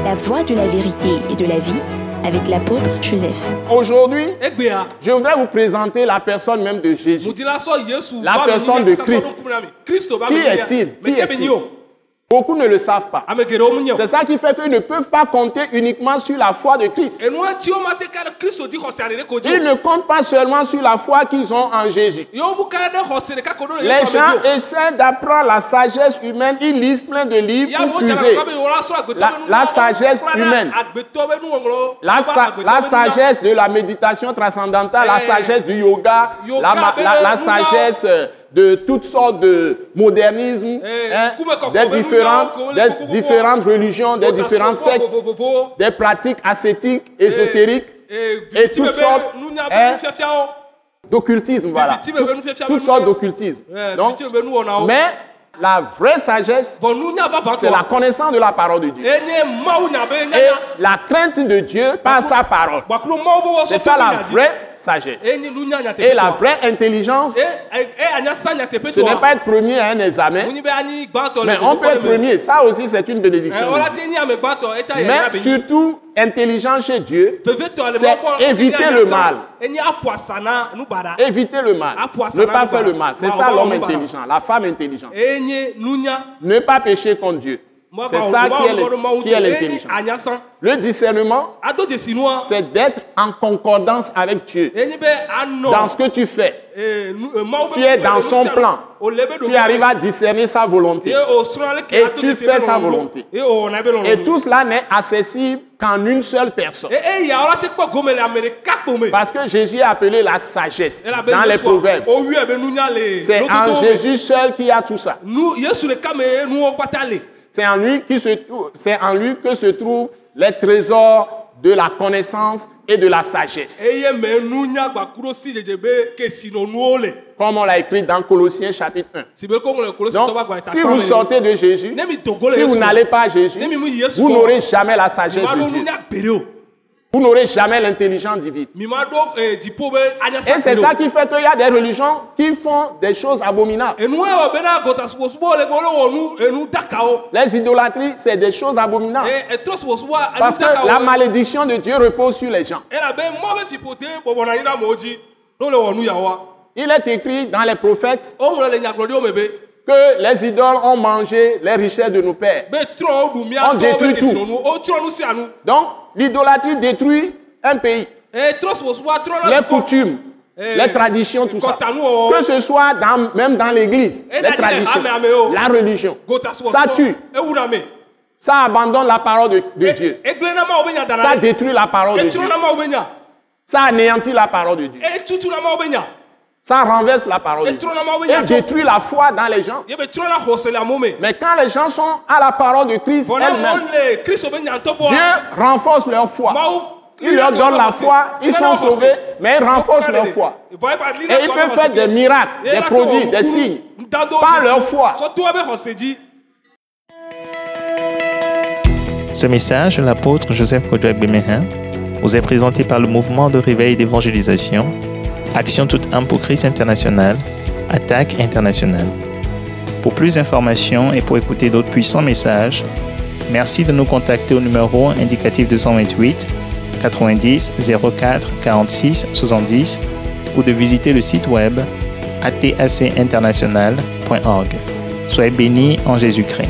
la voie de la vérité et de la vie avec l'apôtre Joseph. Aujourd'hui, je voudrais vous présenter la personne même de Jésus. La personne de Christ. Qui est-il? Qui est-il? Beaucoup ne le savent pas. C'est ça qui fait qu'ils ne peuvent pas compter uniquement sur la foi de Christ. Ils ne comptent pas seulement sur la foi qu'ils ont en Jésus. Les gens essaient d'apprendre la sagesse humaine. Ils lisent plein de livres pour puiser la sagesse humaine. La sagesse de la méditation transcendantale, la sagesse du yoga, la sagesse de toutes sortes de modernisme, des différentes religions, des différentes sectes, des pratiques ascétiques, ésotériques, et toutes sortes d'occultisme, voilà. Toutes sortes d'occultisme. Mais la vraie sagesse, c'est la connaissance de la parole de Dieu. Et la crainte de Dieu par sa parole. C'est ça la vraie sagesse. Et la vraie intelligence, ce n'est pas être premier à un examen, mais on peut être premier. Ça aussi, c'est une bénédiction. Mais surtout, intelligence chez Dieu, c'est éviter le mal. Éviter le mal. Ne pas faire le mal. C'est ça l'homme intelligent, la femme intelligente. Ne pas pécher contre Dieu. C'est ça qui est l'intelligence. Le discernement, c'est d'être en concordance avec Dieu. Dans ce que tu fais, tu es dans son plan. Tu arrives à discerner sa volonté. Et tu fais sa volonté. Et tout cela n'est accessible qu'en une seule personne. Parce que Jésus a appelé la sagesse dans les proverbes. C'est en Jésus seul qu'il y a tout ça. C'est en lui que se trouvent les trésors de la connaissance et de la sagesse. Comme on l'a écrit dans Colossiens chapitre 1. Donc, si vous sortez de Jésus, si vous n'allez pas à Jésus, vous n'aurez jamais la sagesse de Dieu. Vous n'aurez jamais l'intelligence divine. Et c'est ça qui fait qu'il y a des religions qui font des choses abominables. Les idolâtries, c'est des choses abominables. Parce que la malédiction de Dieu repose sur les gens. Il est écrit dans les prophètes que les idoles ont mangé les richesses de nos pères. On détruit tout. Donc, l'idolâtrie détruit un pays. Les coutumes, les traditions, tout ça. Que ce soit même dans l'église, les traditions, la religion. Ça tue. Ça abandonne la parole de Dieu. Ça détruit la parole de Dieu. Ça anéantit la parole de Dieu. Ça renverse la parole de Dieu et détruit la foi dans les gens. Mais quand les gens sont à la parole de Christ elle-même, Dieu renforce leur foi. Il leur donne la foi, ils sont sauvés, mais il renforce leur foi. Et ils peuvent faire des miracles, des produits, des signes, par leur foi. Ce message de l'apôtre Joseph Kodouak-Bemehin vous est présenté par le mouvement de réveil d'évangélisation Action toute âme pour Christ international, Attaque internationale. Pour plus d'informations et pour écouter d'autres puissants messages, merci de nous contacter au numéro indicatif 228 90 04 46 70 ou de visiter le site web atacinternational.org. Soyez bénis en Jésus-Christ.